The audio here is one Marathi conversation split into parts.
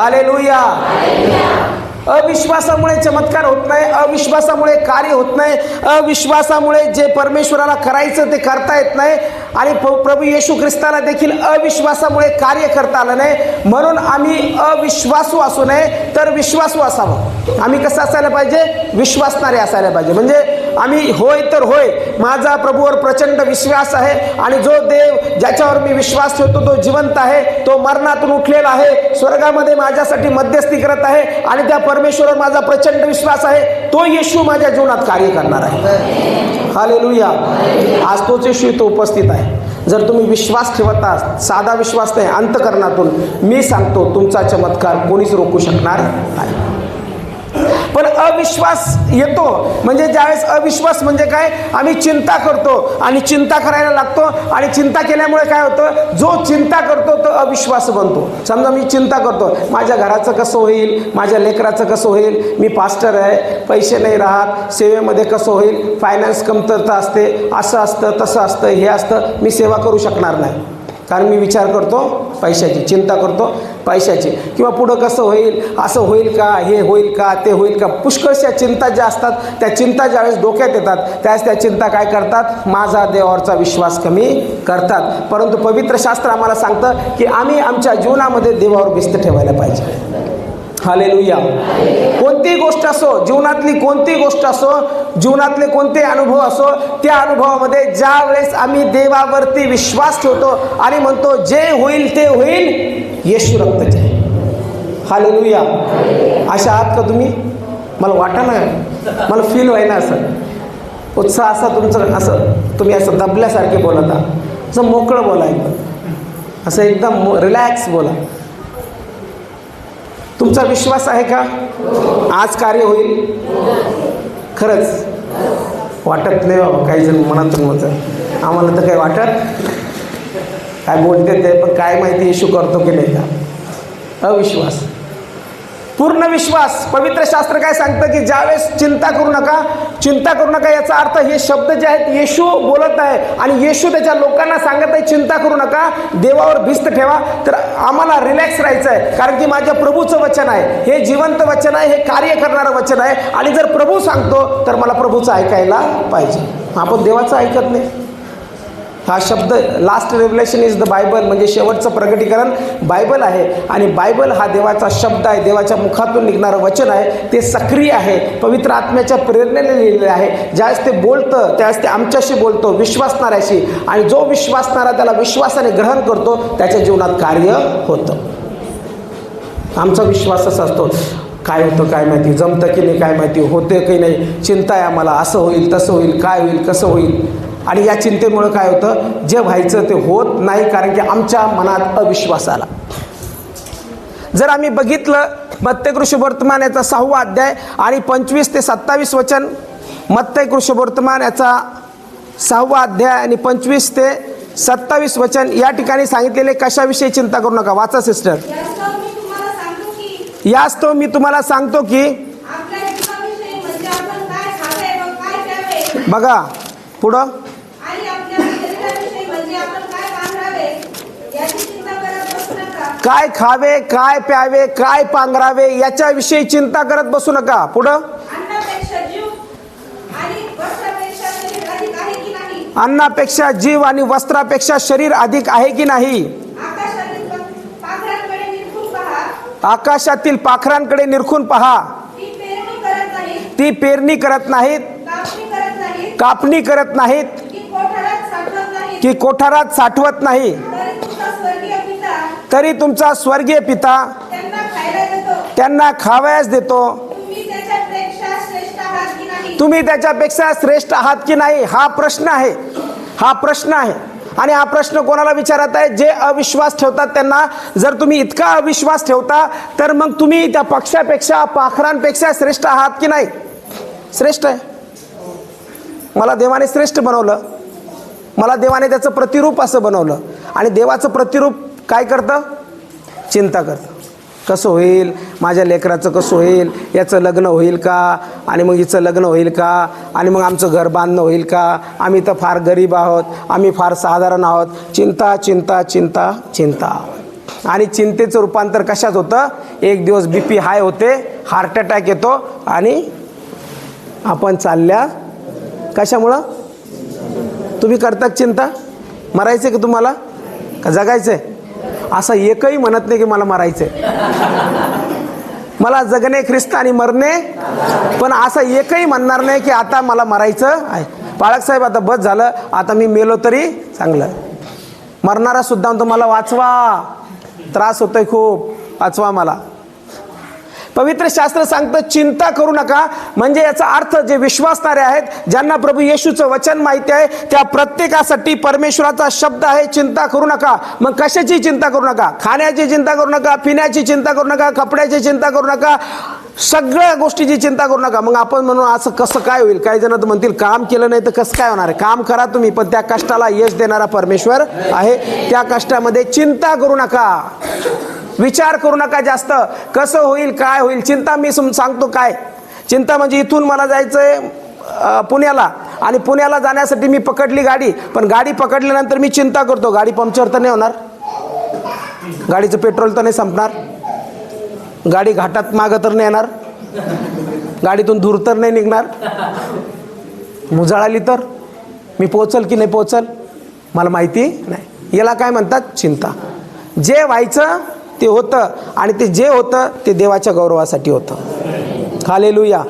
हालेलुया. अविश्वासामुळे चमत्कार होत नाही, अविश्वासामुळे कार्य होत नाही, अविश्वासामुळे जे परमेश्वराला करायचं ते करता येत नाही. आणि प्रभू येशू ख्रिस्ताला देखील अविश्वासामुळे कार्य करता आलं नाही. म्हणून आम्ही अविश्वासू असू नये तर विश्वासू असावं. आम्ही कसं असायला पाहिजे? विश्वासणारे असायला पाहिजे. म्हणजे आम्ही होय तर होय, माझा प्रभूवर प्रचंड विश्वास आहे आणि जो देव ज्याच्यावर मी विश्वास ठेवतो तो जिवंत आहे, तो मरणातून उठलेला आहे, स्वर्गामध्ये माझ्यासाठी मध्यस्थी करत आहे आणि त्या परमेश्वरावर माझा प्रचंड विश्वास आहे. तो येशू माझ्या जीवनात कार्य करणार आहे. हालेलुया. आज तोच येशू इथं उपस्थित आहे. जर तुम्ही विश्वास ठेवत आहात, साधा विश्वास नाही, अंतःकरणातून, मी सांगतो तुमचा चमत्कार कोणीच रोखू शकणार नाही. पण अविश्वास येतो म्हणजे ज्यावेळेस अविश्वास म्हणजे काय? आम्ही चिंता करतो आणि चिंता करायला लागतो आणि चिंता केल्यामुळे काय होतं? जो चिंता करतो तो अविश्वास बनतो. समजा मी चिंता करतो, माझ्या घराचं कसं होईल, माझ्या लेकराचं कसं होईल, मी पास्टर आहे, पैसे नाही राहत, सेवेमध्ये कसं होईल, फायनान्स कमतरता असते, असं असतं तसं असतं, हे असतं, मी सेवा करू शकणार नाही. कारण मी विचार करतो पैशाची, चिंता करतो पैशाची, किंवा पुढं कसं होईल, असं होईल का, हे होईल का, ते होईल का. पुष्कळशा चिंता ज्या असतात, त्या चिंता ज्यावेळेस डोक्यात येतात त्यावेळेस त्या चिंता काय करतात? माझा देवावरचा विश्वास कमी करतात. परंतु पवित्र शास्त्र आम्हाला सांगतं की आम्ही आमच्या जीवनामध्ये देवावर भिस्त ठेवायला पाहिजे. हालेलुया. कोणतीही गोष्ट असो, जीवनातली कोणतीही गोष्ट असो, जीवनातले कोणते अनुभव असो, त्या अनुभवामध्ये ज्या वेळेस आम्ही देवावरती विश्वास ठेवतो आणि म्हणतो जे होईल ते होईल, येशू रक्ताचे. हालेलुया. अशा आहात का तुम्ही? मला वाटा ना, मला फील व्हायला असं उत्साह असा तुमचं, असं तुम्ही असं दबल्यासारखे बोलत आहात, असं मोकळं बोला, एकदम असं एकदम रिलॅक्स बोला. तुमचा विश्वास आहे का आज कार्य होईल? खरंच वाटत नाही बाबा. काही जण मनातून म्हणतात आम्हाला तर काही वाटत, काय बोलते ते, पण काय माहिती येशू करतो की नाही का? अविश्वास. पूर्ण विश्वास. पवित्र शास्त्र काय सांगतं की ज्यावेळेस चिंता करू नका, चिंता करू नका, याचा अर्थ हे शब्द जे आहेत येशू बोलत आहे आणि येशू त्याच्या लोकांना सांगत आहे चिंता करू नका, देवावर भिस्त ठेवा. तर आम्हाला रिलॅक्स राहायचं आहे, कारण की माझ्या प्रभूचं वचन आहे, हे जिवंत वचन आहे, हे कार्य करणारं वचन आहे. आणि जर प्रभू सांगतो तर मला प्रभूचं ऐकायला पाहिजे. आपण देवाचं ऐकत नाही. हा शब्द last revelation is the Bible, म्हणजे शेवटचं प्रगटीकरण बायबल आहे. आणि बायबल हा देवाचा शब्द आहे, देवाच्या मुखातून निघणारं वचन आहे. ते सक्रिय आहे, पवित्र आत्म्याच्या प्रेरणेने लिहिलेलं आहे. ज्यावेळेस ते बोलतं त्यावेळेस ते आमच्याशी बोलतो, विश्वासणाऱ्याशी. आणि जो विश्वासणारा त्याला विश्वासाने ग्रहण करतो त्याच्या जीवनात कार्य होतं. आमचा विश्वास असा असतो, काय होतं काय माहिती, जमतं की नाही काय माहिती, होते की नाही, चिंता आहे आम्हाला, असं होईल तसं होईल, काय होईल कसं होईल. आणि या चिंतेमुळे काय होतं? जे व्हायचं ते होत नाही, कारण की आमच्या मनात अविश्वास आला. जर आम्ही बघितलं मत्तई कृष्णवर्तमान याचा 6वा अध्याय आणि 25 ते 27 वचन, मत्तई कृष्णवर्तमान याचा 6वा अध्याय आणि 25 ते 27 वचन, या ठिकाणी सांगितलेले कशाविषयी चिंता करू नका. वाचा सिस्टर. यास्तव मी तुम्हाला सांगतो की, बघा पुढं, काय खावे, काय प्यावे, काय पांघरावे याच्याविषयी चिंता करत बसू नका. पुढं, अन्नापेक्षा जीव आणि वस्त्रापेक्षा शरीर अधिक आहे की नाही? आकाशातील पाखरांकडे निरखून पहा. ती पेरणी करत नाहीत, कापणी करत नाहीत, की कोठारात साठवत नाही, तरी तुमचा स्वर्गीय पिता त्यांना खावयास देतो. तुम्ही त्याच्यापेक्षा श्रेष्ठ आहात की नाही? हा प्रश्न आहे, हा प्रश्न आहे. आणि हा प्रश्न कोणाला विचारत आहे? जे अविश्वास ठेवतात त्यांना. जर तुम्ही इतका अविश्वास ठेवता तर मग तुम्ही त्या पक्षापेक्षा, पाखरांपेक्षा श्रेष्ठ आहात की नाही? श्रेष्ठ आहे. मला देवाने श्रेष्ठ बनवलं, मला देवाने त्याचं प्रतिरूप असं बनवलं. आणि देवाचं प्रतिरूप काय करतं? चिंता करतं. कसं होईल, माझ्या लेकराचं कसं होईल, याचं लग्न होईल का, आणि मग हिचं लग्न होईल का, आणि मग आमचं घर बांधणं होईल का, आम्ही तर फार गरीब आहोत, आम्ही फार साधारण आहोत. चिंता चिंता चिंता चिंता. आणि चिंतेचं रूपांतर कशात होतं? एक दिवस BP हाय होते, हार्ट अटॅक येतो आणि आपण चालल्या कशामुळं? तुम्ही करतात चिंता? मरायचं की तुम्हाला का जगायचंय? असं एकही म्हणत नाही की मला मरायचंय. मला जगणे ख्रिस्त आणि मरणे, पण असं एकही म्हणणार नाही की आता मला मरायचं आहे. बाळकसाहेब आता बस झालं, आता मी मेलो तरी चांगलं. मरणारा सुद्धा म्हणतो मला वाचवा, त्रास होतोय खूप, वाचवा मला. पवित्र शास्त्र सांगतं चिंता करू नका. म्हणजे याचा अर्थ जे विश्वासणारे आहेत, ज्यांना प्रभू येशूचं वचन माहिती आहे, त्या प्रत्येकासाठी परमेश्वराचा शब्द आहे चिंता करू नका. मग कशाची चिंता करू नका? खाण्याची चिंता करू नका, पिण्याची चिंता करू नका, कपड्याची चिंता करू नका, सगळ्या गोष्टीची चिंता करू नका. मग आपण म्हणून असं कसं काय होईल? काही जण तर म्हणतील काम केलं नाही तर कसं काय होणार आहे? काम करा तुम्ही, पण त्या कष्टाला यश देणारा परमेश्वर आहे. त्या कष्टामध्ये चिंता करू नका, विचार करू नका जास्त कसं होईल काय होईल. चिंता मी सांगतो काय. चिंता म्हणजे इथून मला जायचंय पुण्याला, आणि पुण्याला जाण्यासाठी मी पकडली गाडी, पण गाडी पकडल्यानंतर मी चिंता करतो गाडी पंक्चर तर नाही होणार, गाडीचं पेट्रोल तर नाही संपणार, गाडी घाटात मागं तर नाही येणार, गाडीतून धूर तर नाही निघणार, मुजाळाली तर मी पोचल की नाही पोचल मला माहिती नाही. याला काय म्हणतात? चिंता. जे व्हायचं ते होतं, आणि ते जे होतं ते देवाच्या गौरवासाठी होतं. हालेलुया.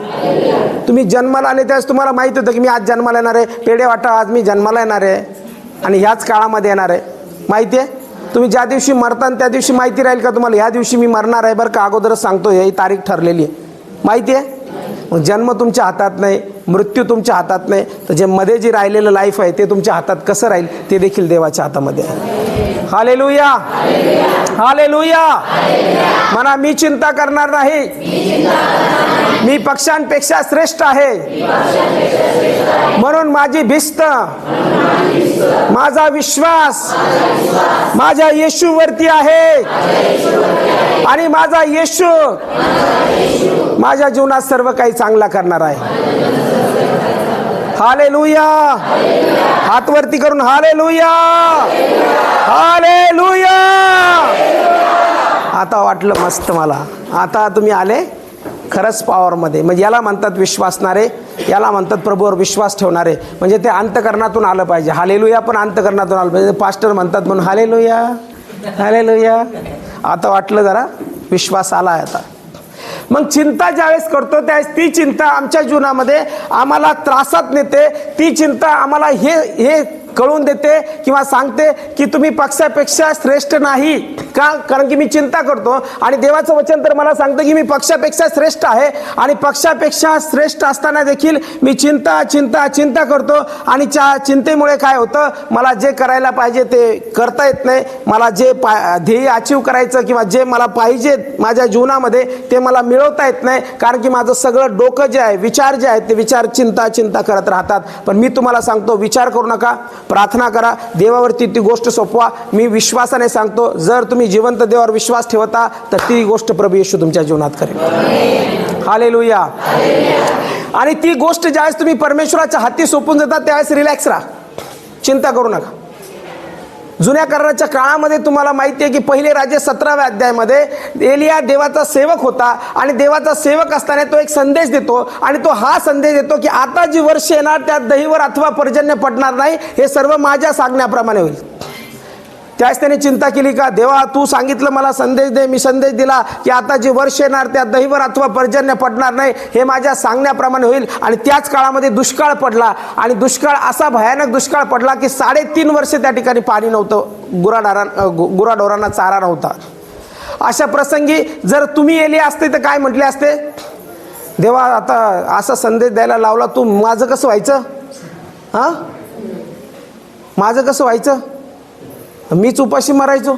तुम्ही जन्माला आले त्यावेळेस तुम्हाला माहिती होतं की मी आज जन्माला येणार आहे, पेढे वाटा आज मी जन्माला येणार आहे आणि ह्याच काळामध्ये येणार आहे. माहिती आहे? तुम्ही ज्या दिवशी मरता त्या दिवशी माहिती राहील का तुम्हाला ह्या दिवशी मी मरणार आहे बरं का? अगोदरच सांगतो, ही तारीख ठरलेली आहे. माहिती आहे? मग जन्म तुमच्या हातात नाही, मृत्यू तुमच्या हातात नाही, तर जे मध्ये जे राहिलेलं लाईफ आहे ते तुमच्या हातात कसं राहील ते देखील देवाच्या हातामध्ये आहे. Hallelujah, hallelujah. म्हणा मी चिंता करणार नाही, मी पक्ष्यांपेक्षा श्रेष्ठ आहे, म्हणून माझी भिस्त, माझा विश्वास माझ्या येशूवरती आहे, आणि माझा येशू माझ्या जीवनात सर्व काही चांगला करणार आहे. हालेलुया. हात वरती करून हालेलुया, हालेलुया. आता वाटलं मस्त मला, आता तुम्ही आले खरंच पॉवरमध्ये. म्हणजे याला म्हणतात विश्वासणारे, याला म्हणतात प्रभूवर विश्वास ठेवणारे. म्हणजे ते अंतकरणातून आलं पाहिजे. हालेलुया पण अंतकरणातून आलं पाहिजे. पास्टर म्हणतात म्हणून हालेलुया, हालेलुया. आता वाटलं जरा विश्वास आला आहे आता. मग चिंता ज्यावेळेस करतो त्यावेळेस ती चिंता आमच्या जीवनामध्ये आम्हाला त्रासात नेते. ती चिंता आम्हाला हे कळून देते किंवा सांगते की तुम्ही पक्षापेक्षा श्रेष्ठ नाही. का? कारण की मी चिंता करतो, आणि देवाचं वचन तर मला सांगतं की मी पक्षापेक्षा श्रेष्ठ आहे, आणि पक्षापेक्षा श्रेष्ठ असताना देखील मी चिंता चिंता चिंता करतो. आणि चिंतेमुळे काय होतं? मला जे करायला पाहिजे ते करता येत नाही. मला जे ध्येय अचीव करायचं किंवा जे मला पाहिजे माझ्या जीवनामध्ये ते मला मिळवता येत नाही. कारण की माझं सगळं डोकं जे आहे, विचार जे आहेत ते विचार चिंता चिंता करत राहतात. पण मी तुम्हाला सांगतो विचार करू नका, प्रार्थना करा, देवावरती ती गोष्ट सोपवा. मी विश्वासाने सांगतो जर तुम्ही जिवंत देवावर विश्वास ठेवता तर ती गोष्ट प्रभू येशू तुमच्या जीवनात करेल. हालेलुया. आणि ती गोष्ट ज्यावेळेस तुम्ही परमेश्वराच्या हाती सोपून देता त्यावेळेस रिलॅक्स राहा, चिंता करू नका. जुन्या कराराच्या काळामध्ये तुम्हाला माहिती आहे की पहिले राज्य 17व्या अध्यायामध्ये एलिया देवाचा सेवक होता, आणि देवाचा सेवक असताना तो एक संदेश देतो, आणि तो हा संदेश देतो की आता जी वर्ष येणार त्यात दहीवर अथवा पर्जन्य पडणार नाही, हे सर्व माझ्या सांगण्याप्रमाणे होईल. त्यावेळेस त्याने चिंता केली का? देवा तू सांगितलं मला संदेश दे, मी संदेश दिला की आता जी वर्ष येणार त्यात दहीवर अथवा पर्जन्य पडणार नाही, हे माझ्या सांगण्याप्रमाणे होईल. आणि त्याच काळामध्ये दुष्काळ पडला, आणि दुष्काळ असा भयानक दुष्काळ पडला की 3.5 वर्ष त्या ठिकाणी पाणी नव्हतं, गुराढोरांना चारा नव्हता. अशा प्रसंगी जर तुम्ही एली असते तर काय म्हटले असते? देवा आता असा संदेश द्यायला लावला तू, माझं कसं व्हायचं? हां, माझं कसं व्हायचं? मीच उपाशी मरायचो.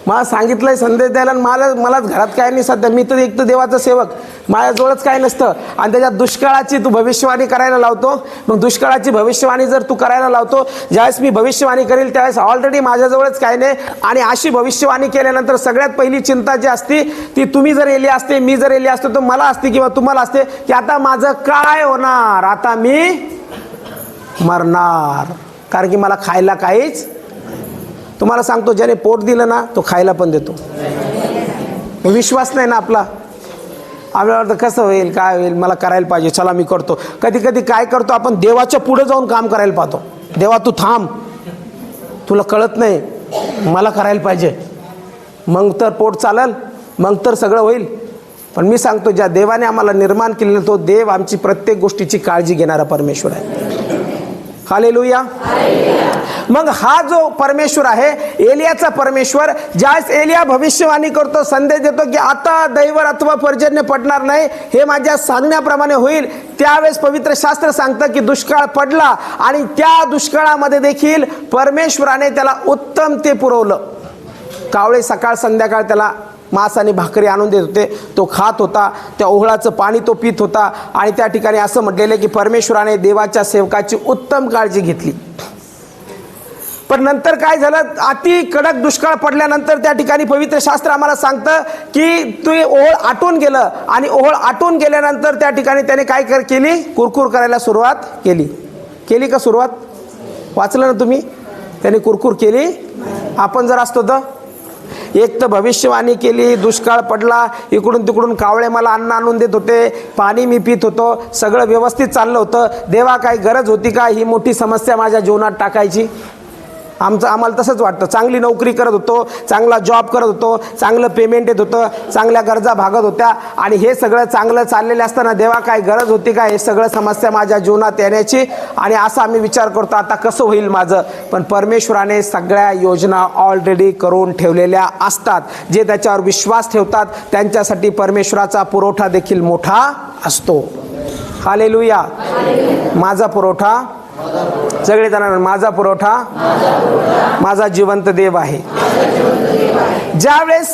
मला सांगितलंय संदेश द्यायला, आणि मलाच घरात काय नाही सध्या, मी तर एक तर देवाचा सेवक, माझ्याजवळच काय नसतं, आणि त्याच्यात दुष्काळाची तू भविष्यवाणी करायला लावतो. मग दुष्काळाची भविष्यवाणी जर तू करायला लावतो, ज्यावेळेस मी भविष्यवाणी करेल त्यावेळेस ऑलरेडी माझ्याजवळच काय नाही, आणि अशी भविष्यवाणी केल्यानंतर सगळ्यात पहिली चिंता जी असते ती तुम्ही जर एली असते, मी जर एली असतो तर मला असते किंवा तुम्हाला असते की आता माझं काय होणार, आता मी मरणार, कारण की मला खायला काहीच. तुम्हाला सांगतो, ज्याने पोट दिलं ना तो खायला पण देतो. विश्वास नाही ना आपला, आपल्याला वाटतं कसं होईल, काय होईल, मला करायला पाहिजे, चला मी करतो. कधी कधी काय करतो आपण, देवाच्या पुढे जाऊन काम करायला पाहतो. देवा तू थांब, तुला कळत नाही, मला करायला पाहिजे, मग तर पोट चालेल, मग तर सगळं होईल. पण मी सांगतो, ज्या देवाने आम्हाला निर्माण केलेलं तो देव आमची प्रत्येक गोष्टीची काळजी घेणारा परमेश्वर आहे. हालेलुया. मग हा जो परमेश्वर आहे, एलियाचा परमेश्वर, ज्यावेळेस एलिया भविष्यवाणी करतो, संदेश देतो की आता दैवर अथवा पर्जन्य पडणार नाही, हे माझ्या सांगण्याप्रमाणे होईल, त्यावेळेस पवित्र शास्त्र सांगतं की दुष्काळ पडला आणि त्या दुष्काळामध्ये देखील परमेश्वराने त्याला उत्तम ते पुरवलं. कावळे सकाळ संध्याकाळ त्याला मांस आणि भाकरी आणून देत होते, तो खात होता, त्या ओहळाचं पाणी तो पित होता. आणि त्या ठिकाणी असं म्हटलेलं की परमेश्वराने देवाच्या सेवकाची उत्तम काळजी घेतली. पण नंतर काय झालं, अति कडक दुष्काळ पडल्यानंतर त्या ठिकाणी पवित्र शास्त्र आम्हाला सांगतं की ते ओहळ आटून गेलं आणि ओहळ आटून गेल्यानंतर त्या ठिकाणी त्याने काय केली, कुरकुर करायला सुरुवात केली का सुरुवात? वाचलं ना तुम्ही? त्याने कुरकुर केली. आपण जर असतो तर एक तर भविष्यवाणी केली, दुष्काळ पडला, इकडून तिकडून कावळे मला अन्न आणून देत होते, पाणी मी पित होतो, सगळं व्यवस्थित चाललं होतं. देवा काय गरज होती का ही मोठी समस्या माझ्या जीवनात टाकायची? आम्हाला तसंच वाटतं. चांगली नोकरी करत होतो, चांगला जॉब करत होतो, चांगलं पेमेंट येत होतं, चांगल्या गरजा भागत होत्या आणि हे सगळं चांगलं चाललेलं असताना देवा काय गरज होती का हे सगळं समस्या माझ्या जीवनात येण्याची? आणि असा आम्ही विचार करतो, आता कसं होईल माझं? पण परमेश्वराने सगळ्या योजना ऑलरेडी करून ठेवलेल्या असतात. जे त्याच्यावर विश्वास ठेवतात त्यांच्यासाठी परमेश्वराचा पुरवठा देखील मोठा असतो. हालेलुया. माझा पुरवठा, सगळे जणांना माझा पुरवठा माझा जिवंत देव आहे. ज्यावेळेस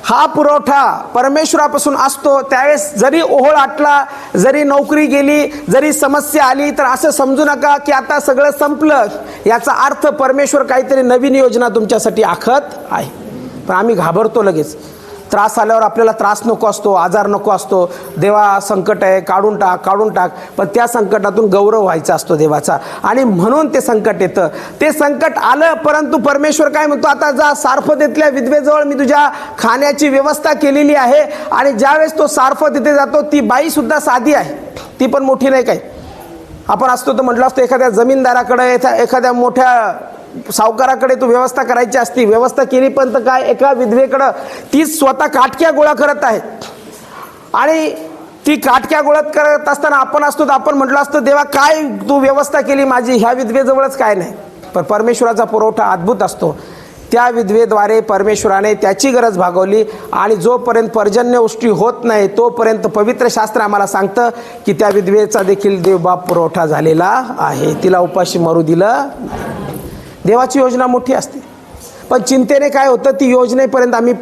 हा पुरवठा परमेश्वरापासून असतो त्यावेळेस जरी ओहळ आटला, जरी नोकरी गेली, जरी समस्या आली, तर असं समजू नका की आता सगळं संपलं. याचा अर्थ परमेश्वर काहीतरी नवीन योजना तुमच्यासाठी आखत आहे. पण आम्ही घाबरतो लगेच. त्रास आल्यावर आपल्याला त्रास नको असतो, आजार नको असतो, देवा संकट आहे काढून टाक. पण त्या संकटातून गौरव व्हायचा असतो देवाचा आणि म्हणून ते संकट येतं. ते संकट आलं, परंतु परमेश्वर काय म्हणतो, आता जा सारफतेतल्या विधवेजवळ मी तुझ्या खाण्याची व्यवस्था केलेली आहे. आणि ज्यावेळेस तो सारफत तिथे जातो, ती बाई सुद्धा साधी आहे, ती पण मोठी नाही काही. आपण असतो तर म्हटलं असतो एखाद्या जमीनदाराकडे, एखाद्या मोठ्या सावकाराकडे तू व्यवस्था करायची असती, व्यवस्था केली, पण तर काय एका विधवेकडं ती स्वतः काटक्या गोळा करत आहे. आणि ती काटक्या गोळा करत असताना आपण असतो तर आपण म्हटलं असतं, देवा काय तू व्यवस्था केली माझी, ह्या विधवेजवळच काय नाही. पण परमेश्वराचा पुरवठा अद्भुत असतो. त्या विधवेद्वारे परमेश्वराने त्याची गरज भागवली. आणि जोपर्यंत पर्जन्यवृष्टी होत नाही तोपर्यंत पवित्र शास्त्र आम्हाला सांगतं की त्या विधवेचा देखील देवबाप पुरवठा झालेला आहे, तिला उपाशी मरू दिलं नाही. देवाची योजना मोठी असते, पण चिंतेने काय होतं, ती योजनेपर्यंत आम्ही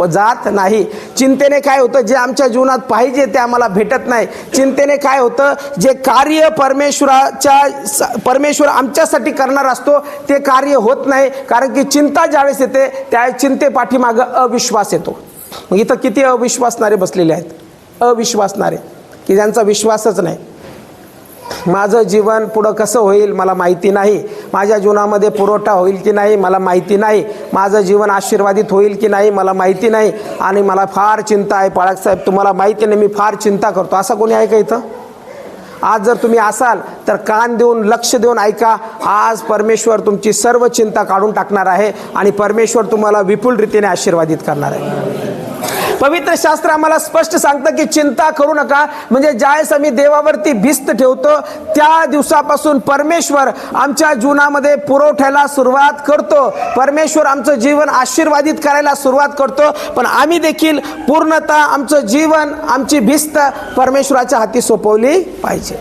जात नाही. चिंतेने काय होतं, जे आमच्या जीवनात पाहिजे ते आम्हाला भेटत नाही. चिंतेने काय होतं, जे कार्य परमेश्वर आमच्यासाठी करणार असतो ते कार्य होत नाही. कारण की चिंता ज्यावेळेस येते त्या चिंतेपाठीमागं अविश्वास येतो. मग इथं किती अविश्वासणारे बसलेले आहेत, अविश्वासणारे की ज्यांचा विश्वासच नाही. माझं जीवन पुढं कसं होईल मला माहिती नाही, माझ्या जीवनामध्ये पुरवठा होईल की नाही मला माहिती नाही, माझं जीवन आशीर्वादित होईल की नाही मला माहिती नाही, आणि मला फार चिंता आहे. पाळक साहेब तुम्हाला माहिती नाही मी फार चिंता करतो, असं कोणी आहे का इथं? आज जर तुम्ही असाल तर कान देऊन लक्ष देऊन ऐका. आज परमेश्वर तुमची सर्व चिंता काढून टाकणार आहे आणि परमेश्वर तुम्हाला विपुल रीतीने आशीर्वादित करणार आहे. पवित्र शास्त्र आम्हाला स्पष्ट सांगतं की चिंता करू नका. म्हणजे ज्यावेळेस आम्ही देवावरती भिस्त ठेवतो त्या दिवसापासून परमेश्वर आमच्या जीवनामध्ये पुरवठ्याला सुरुवात करतो. परमेश्वर आमचं जीवन आशीर्वादित करायला सुरुवात करतो. पण आम्ही देखील पूर्णतः आमचं जीवन, आमची भिस्त परमेश्वराच्या हाती सोपवली पाहिजे.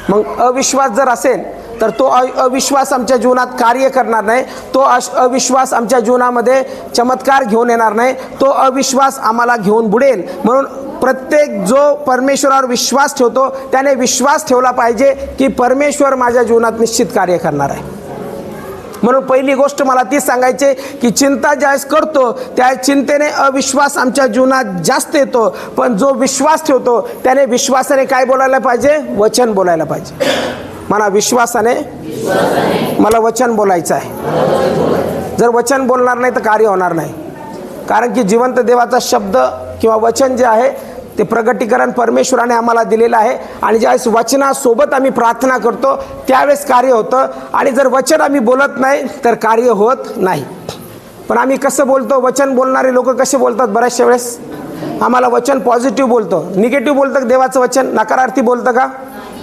मग अविश्वास जर असेल तर तो अविश्वास आमच्या जीवनात कार्य करणार नाही, तो अविश्वास आमच्या जीवनामध्ये चमत्कार घेऊन येणार नाही, तो अविश्वास आम्हाला घेऊन बुडेल. म्हणून प्रत्येक जो परमेश्वरावर विश्वास ठेवतो त्याने विश्वास ठेवला पाहिजे की परमेश्वर माझ्या जीवनात निश्चित कार्य करणार आहे. म्हणून पहिली गोष्ट मला तीच सांगायची की चिंता ज्यावेळेस करतो त्या चिंतेने अविश्वास आमच्या जीवनात जास्त येतो. पण जो विश्वास ठेवतो त्याने विश्वासाने काय बोलायला पाहिजे, वचन बोलायला पाहिजे. मला विश्वासाने मला वचन बोलायचं आहे. जर वचन बोलणार नाही तर कार्य होणार नाही. कारण की जिवंत देवाचा शब्द किंवा वचन जे आहे ते प्रगटीकरण परमेश्वराने आम्हाला दिलेलं आहे. आणि ज्यावेळेस वचनासोबत आम्ही प्रार्थना करतो त्यावेळेस कार्य होतं. आणि जर वचन आम्ही बोलत नाही तर कार्य होत नाही. पण आम्ही कसं बोलतो? वचन बोलणारे लोक कसे बोलतात? बऱ्याचशा वेळेस आम्हाला वचन पॉझिटिव्ह बोलतं. निगेटिव्ह बोलतं का देवाचं वचन? नकारार्थी बोलतं का?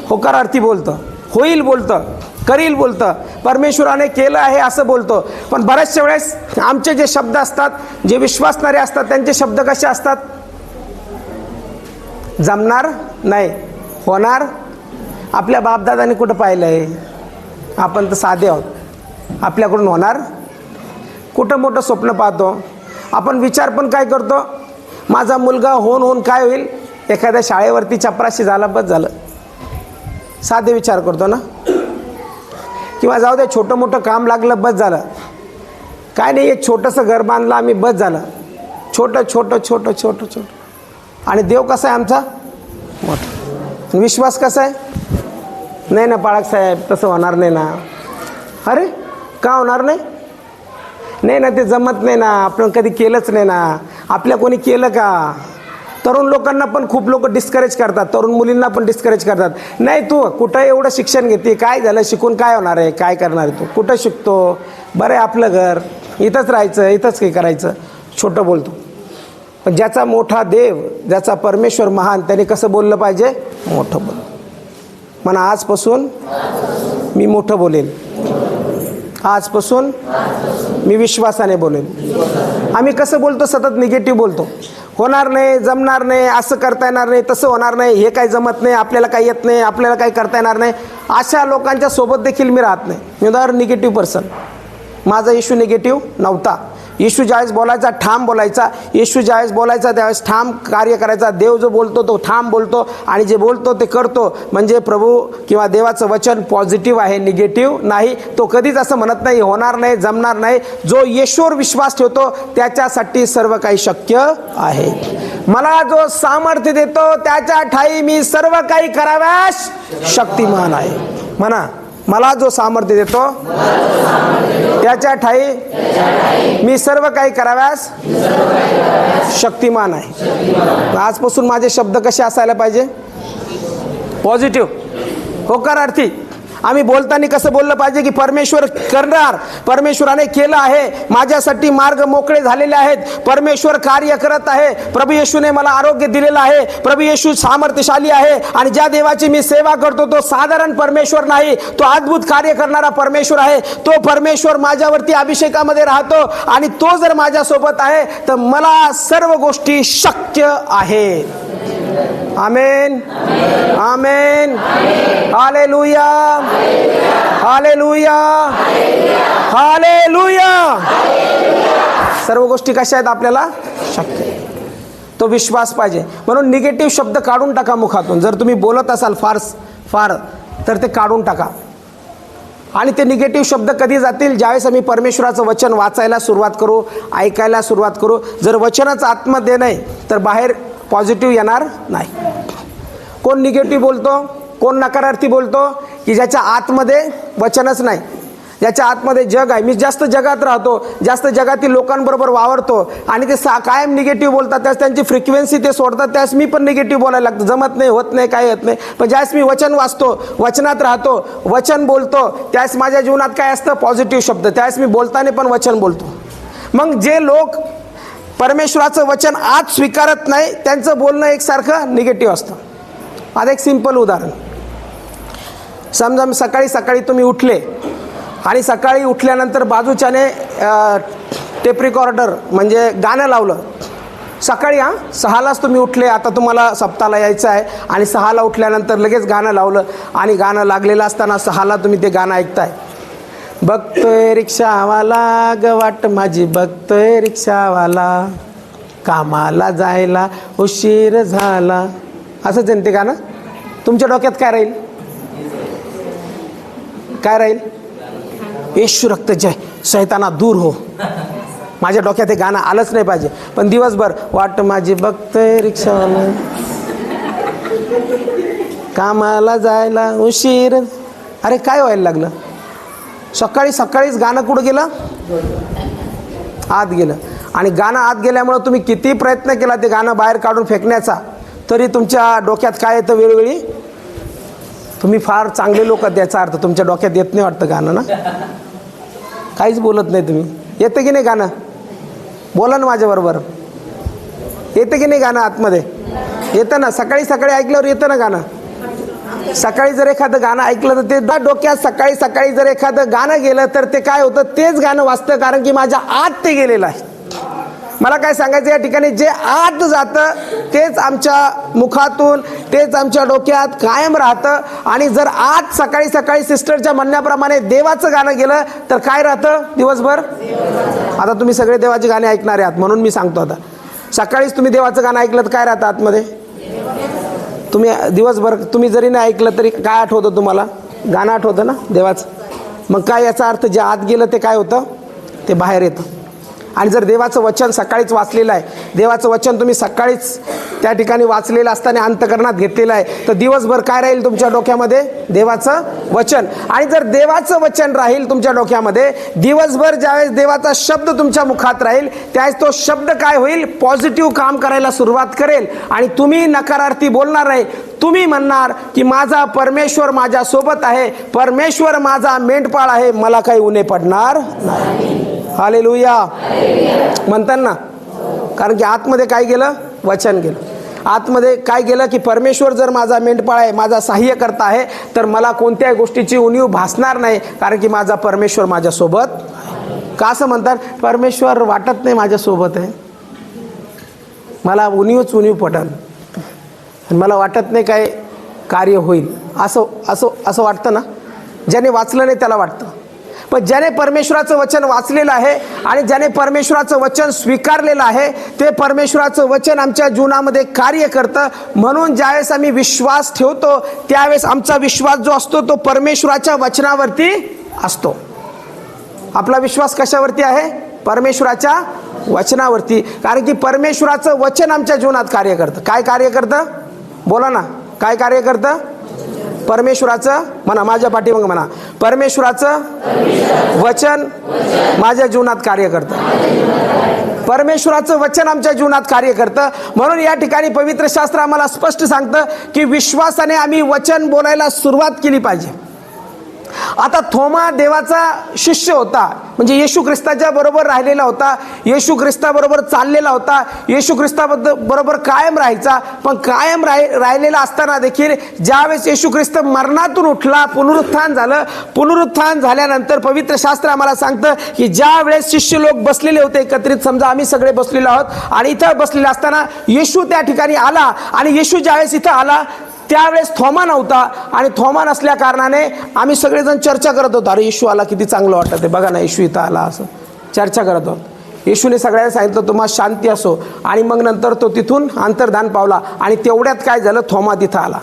होकारार्थी बोलतं. होईल बोलतं, करील बोलतं, परमेश्वराने केलं आहे असं बोलतो. पण बऱ्याचशा वेळेस आमचे जे शब्द असतात, जे विश्वासणारे असतात, त्यांचे शब्द कसे असतात? जमणार नाही, होणार. आपल्या बापदादाने कुठं पाहिलं आहे? आपण तर साधे आहोत, आपल्याकडून होणार? कुठं मोठं स्वप्न पाहतो आपण. विचार पण काय करतो? माझा मुलगा होऊन काय होईल? एखाद्या शाळेवरती चपराशी झाला बस झालं. साधे विचार करतो ना. किंवा जाऊ दे, छोटं मोठं काम लागलं बस झालं. काय नाही, एक छोटंसं घर बांधलं आम्ही बस झालं. छोटं छोटं छोटं छोटं छोटं. आणि देव कसा आहे आमचा? मोठा. विश्वास कसा आहे? नाही ना पाळक साहेब, तसं होणार नाही ना. अरे का होणार नाही? नाही ना, ते जमत नाही ना, आपण कधी केलंच नाही ना. आपल्या कोणी केलं का? तरुण लोकांना पण खूप लोक डिस्करेज करतात, तरुण मुलींना पण डिस्करेज करतात. नाही, तू कुठं एवढं शिक्षण घेते, काय झालं, शिकून काय होणार आहे, काय करणार आहे तू, कुठं शिकतो, बरं आहे आपलं घर, इथंच राहायचं, इथंच काही करायचं. छोटं बोलतो. पण ज्याचा मोठा देव, ज्याचा परमेश्वर महान, त्याने कसं बोललं पाहिजे? मोठं बोल. म्हणा आजपासून मी मोठं बोलेल. आजपासून मी विश्वासाने बोलेल. आम्ही कसं बोलतो? सतत निगेटिव्ह बोलतो. होणार नाही, जमणार नाही, असं करता येणार नाही, तसं होणार नाही, हे काही जमत नाही, आपल्याला काही येत नाही, आपल्याला काही करता येणार नाही. अशा लोकांच्या सोबत देखील मी राहत नाही. मी निगेटिव्ह पर्सन. माझा इश्यू निगेटिव्ह नव्हता. येशू ज्यावेळेस बोलायचा ठाम बोलायचा. येशू ज्यावेळेस बोलायचा त्यावेळेस ठाम कार्य करायचा. देव जो बोलतो तो ठाम बोलतो आणि जे बोलतो ते करतो. म्हणजे प्रभू किंवा देवाचं वचन पॉझिटिव्ह आहे, निगेटिव्ह नाही. तो कधीच असं म्हणत नाही होणार नाही, जमणार नाही. जो येशूवर विश्वास ठेवतो त्याच्यासाठी सर्व काही शक्य आहे. मला जो सामर्थ्य देतो त्याच्या ठाई मी सर्व काही कराव्यास शक्तिमान आहे. म्हणा, मला जो सामर्थ्य देतो त्याच्या ठाई मी सर्व काही कराव्यास शक्तिमान आहे. आजपासून माझे शब्द कसे असायला पाहिजे? पॉझिटिव्ह, होकारार्थी. आम्ही बोलताना कसं बोललं पाहिजे की परमेश्वर करणार, परमेश्वराने केलं आहे, माझ्यासाठी मार्ग मोकळे झालेले आहेत, परमेश्वर कार्य करत आहे, प्रभू येशूने मला आरोग्य दिलेलं आहे, प्रभू येशू सामर्थ्यशाली आहे. आणि ज्या देवाची मी सेवा करतो तो साधारण परमेश्वर नाही, तो अद्भुत कार्य करणारा परमेश्वर आहे. तो परमेश्वर माझ्यावरती अभिषेकामध्ये राहतो आणि तो जर माझ्यासोबत आहे तर मला सर्व गोष्टी शक्य आहेत. आमेन, आमेन, हालेलुया, हालेलुया, हालेलुया. सर्व गोष्टी कशा आहेत? आपल्याला शक्य. तो विश्वास पाहिजे. म्हणून निगेटिव्ह शब्द काढून टाका मुखातून. जर तुम्ही बोलत असाल फार तर ते काढून टाका. आणि ते निगेटिव्ह शब्द कधी जातील? ज्यावेळेस आम्ही परमेश्वराचं वचन वाचायला सुरुवात करू, ऐकायला सुरुवात करू. जर वचनाचं आतमध्ये नाही तर बाहेर पॉझिटिव्ह येणार नाही. कोण निगेटिव्ह बोलतो, कोण नकारार्थी बोलतो? की ज्याच्या आतमध्ये वचनच नाही, ज्याच्या आतमध्ये जग आहे. मी जास्त जगात राहतो, जास्त जगातील लोकांबरोबर वावरतो आणि ते कायम निगेटिव्ह बोलतात. त्यास त्यांची फ्रिक्वेन्सी ते सोडतात, त्यास मी पण निगेटिव्ह बोलायला लागतो. जमत नाही, होत नाही, काय येत नाही. पण ज्यावेळेस मी वचन वाचतो, वचनात राहतो, वचन बोलतो, त्यावेळेस माझ्या जीवनात काय असतं? पॉझिटिव्ह शब्द. त्यावेळेस मी बोलताना पण वचन बोलतो. मग जे लोक परमेश्वराचं वचन आज स्वीकारत नाही त्यांचं बोलणं एकसारखं निगेटिव्ह असतं. आता एक सिंपल उदाहरण. समजा सकाळी तुम्ही उठले आणि सकाळी उठल्यानंतर बाजूच्याने टेप रेकॉर्डर म्हणजे गाणं लावलं. सकाळी 6लाच तुम्ही उठले, आता तुम्हाला सप्ताहाला यायचं आहे आणि 6ला उठल्यानंतर लगेच गाणं लावलं आणि गाणं लागलेलं असताना 6ला तुम्ही ते गाणं ऐकताय. बघतोय रिक्षावाला ग वाट माझी, बघतोय रिक्षावाला, कामाला जायला उशीर झाला. असंच आहे ते गाणं. तुमच्या डोक्यात काय राहील? काय राहील? येशू रक्त जय, शैताना दूर हो. माझ्या डोक्यात हे गाणं आलंच नाही पाहिजे. पण दिवसभर वाट माझी बघतोय रिक्षावाला, कामाला जायला उशीर. अरे काय व्हायला लागलं? सकाळीच गाणं कुठं गेलं? आत गेलं. आणि गाणं आत गेल्यामुळं तुम्ही किती प्रयत्न केला ते गाणं बाहेर काढून फेकण्याचा, तरी तुमच्या डोक्यात काय येतं वेळोवेळी? तुम्ही फार चांगले लोक आहात याचा अर्थ. तुमच्या डोक्यात येत नाही वाटतं गाणं ना? काहीच बोलत नाही तुम्ही. येतं की नाही गाणं? बोला ना माझ्याबरोबर. येतं की नाही गाणं आतमध्ये? येतं ना. सकाळी सकाळी ऐकल्यावर येतं ना गाणं. सकाळी जर एखादं गाणं ऐकलं तर ते डोक्यात सकाळी सकाळी जर एखादं गाणं गेलं तर ते काय होतं? तेच गाणं वाजतं, कारण की माझ्या आत ते गेलेलं आहे. मला काय सांगायचं या ठिकाणी, जे आत जातं तेच आमच्या मुखातून, तेच आमच्या डोक्यात कायम राहतं. आणि जर आत सकाळी सकाळी सिस्टरच्या म्हणण्याप्रमाणे देवाचं गाणं गेलं तर काय राहतं दिवसभर? आता तुम्ही सगळे देवाची गाणी ऐकणारे आहात म्हणून मी सांगतो. आता सकाळीच तुम्ही देवाचं गाणं ऐकलं तर काय राहतं आतमध्ये? तुम्ही दिवसभर तुम्ही जरी नाही ऐकलं तरी काय आठवतं तुम्हाला? गाणं आठवतं ना देवाचं. मग काय याचा अर्थ? जे आत गेलं ते काय होतं? ते बाहेर येतं. आणि जर देवाचं वचन सकाळीच वाचलेलं आहे, देवाचं वचन तुम्ही सकाळीच त्या ठिकाणी वाचलेलं असताना अंतकरणात घेतलेलं आहे, तर दिवसभर काय राहील तुमच्या डोक्यामध्ये? देवाचं वचन. आणि जर देवाचं वचन राहील तुमच्या डोक्यामध्ये दिवसभर, ज्यावेळेस देवाचा शब्द तुमच्या मुखात राहील त्यावेळेस तो शब्द काय होईल? पॉझिटिव्ह काम करायला सुरुवात करेल. आणि तुम्ही नकारार्थी बोलणार नाही. तुम्ही म्हणणार की माझा परमेश्वर माझ्यासोबत आहे, परमेश्वर माझा मेंढपाळ आहे, मला काही उणे पडणार नाही. हालेलुया म्हणतात ना. कारण की आतमध्ये काय गेलं? वचन गेलं. आतमध्ये काय गेलं की परमेश्वर जर माझा मेंढपाळ आहे, माझा सहाय्यकर्ता आहे, तर मला कोणत्याही गोष्टीची उणीव भासणार नाही, कारण की माझा परमेश्वर माझ्यासोबत. का असं म्हणतात? परमेश्वर वाटत नाही माझ्यासोबत आहे, मला उणीव पडल, मला वाटत नाही काय कार्य होईल, असं असं असं वाटतं ना. ज्याने वाचलं नाही त्याला वाटतं. पण ज्याने परमेश्वराचं वचन वाचलेलं आहे आणि ज्याने परमेश्वराचं वचन स्वीकारलेलं आहे, ते परमेश्वराचं वचन आमच्या जीवनामध्ये कार्य करतं. म्हणून ज्यावेळेस आम्ही विश्वास ठेवतो त्यावेळेस आमचा विश्वास जो असतो तो परमेश्वराच्या वचनावरती असतो. आपला विश्वास कशावरती आहे? परमेश्वराच्या वचनावरती. कारण की परमेश्वराचं वचन आमच्या जीवनात कार्य करतं. काय कार्य करतं? बोला ना. काय कार्य करतं? परमेश्वराचं म्हणा, माझ्या पाठीमागे म्हणा, परमेश्वराचं वचन माझ्या जीवनात कार्य करतं. परमेश्वराचं वचन आमच्या जीवनात कार्य करतं. म्हणून या ठिकाणी पवित्र शास्त्र आम्हाला स्पष्ट सांगतं की विश्वासाने आम्ही वचन बोलायला सुरुवात केली पाहिजे. आता थोमा देवाचा शिष्य होता, म्हणजे येशू ख्रिस्ताच्या बरोबर राहिलेला होता, येशू ख्रिस्ताबरोबर चाललेला होता, येशू ख्रिस्ताबरोबर कायम राहायचा. पण कायम राहिलेला असताना देखील ज्यावेळेस येशू ख्रिस्त मरणातून उठला, पुनरुत्थान झालं, पुनरुत्थान झाल्यानंतर पवित्र शास्त्र आम्हाला सांगतं की ज्या वेळेस शिष्य लोक बसलेले होते एकत्रित, समजा आम्ही सगळे बसलेलो आहोत आणि इथं बसलेले असताना येशू त्या ठिकाणी आला. आणि येशू ज्यावेळेस इथं आला त्यावेळेस थोमा नव्हता. आणि थोमा नसल्या कारणाने आम्ही सगळेजण चर्चा करत होतो, अरे येशू आला, किती चांगलं वाटतं ते, बघा ना येशू इथं आला, असं चर्चा करत होतो. येशूने सगळ्यांना सांगितलं तुम्हाला शांती असो. आणि मग नंतर तो तिथून अंतर्धान पावला. आणि तेवढ्यात काय झालं? थोमा तिथं आला.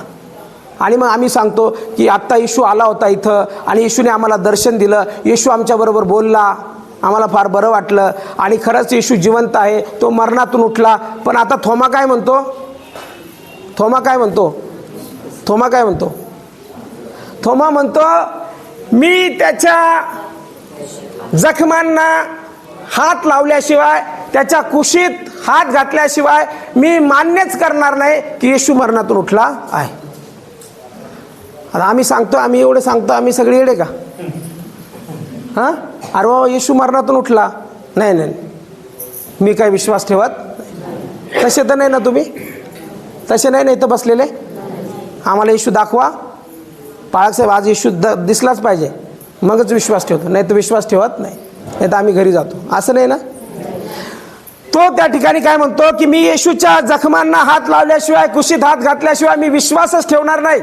आणि मग आम्ही सांगतो की आत्ता येशू आला होता इथं आणि येशूने आम्हाला दर्शन दिलं, येशू आमच्याबरोबर बोलला, आम्हाला फार बरं वाटलं. आणि खरंच येशू जिवंत आहे, तो मरणातून उठला. पण आता थोमा काय म्हणतो? थोमा काय म्हणतो? थोमा काय म्हणतो? थोमा म्हणतो मी त्याच्या जखमांना हात लावल्याशिवाय, त्याच्या कुशीत हात घातल्याशिवाय मी मान्यच करणार नाही की येशू मरणातून उठला आहे. आता आम्ही सांगतो, आम्ही एवढे सांगतो, आम्ही सगळे येडे का? हां, अरे वा येशू मरणातून उठला, नाही नाही मी काय विश्वास ठेवत? तसे तर नाही ना तुम्ही? तसे नाही ना इथं बसलेले? आम्हाला येशू दाखवा. पाळकसाहेब आज येशू दिसलाच पाहिजे मगच विश्वास ठेवतो, नाही तर विश्वास ठेवत नाही, नाही तर आम्ही घरी जातो, असं नाही ना. तो त्या ठिकाणी काय म्हणतो की मी येशूच्या जखमांना हात लावल्याशिवाय, कुशीत हात घातल्याशिवाय मी विश्वासच ठेवणार नाही.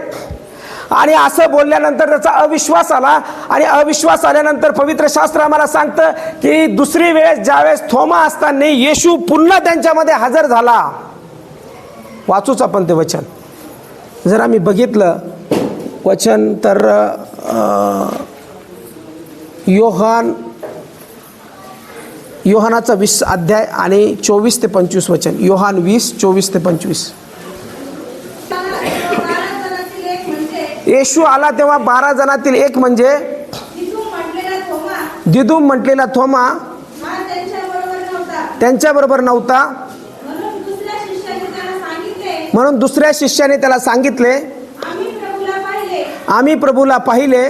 आणि असं बोलल्यानंतर त्याचा अविश्वास आला. आणि अविश्वास आल्यानंतर पवित्र शास्त्र आम्हाला सांगतं की दुसरी वेळेस ज्यावेळेस थोमा असताना येशू पुन्हा त्यांच्यामध्ये हजर झाला. वाचूच आपण ते वचन जर आम्ही बघितलं वचन तर योहानाचा 20 अध्याय आणि 24 ते 25 वचन. योहान 20, 24 ते 25. येशू आला तेव्हा 12 जणातील एक म्हणजे दिदुम म्हटलेला थोमा हा त्यांच्याबरोबर नव्हता. त्यांच्याबरोबर नव्हता. म्हणून दुसऱ्या शिष्याने त्याला सांगितले, म्हणून दुसऱ्या शिष्याने त्याला सांगितले, आम्ही प्रभूला पाहिले. आम्ही प्रभूला पाहिले.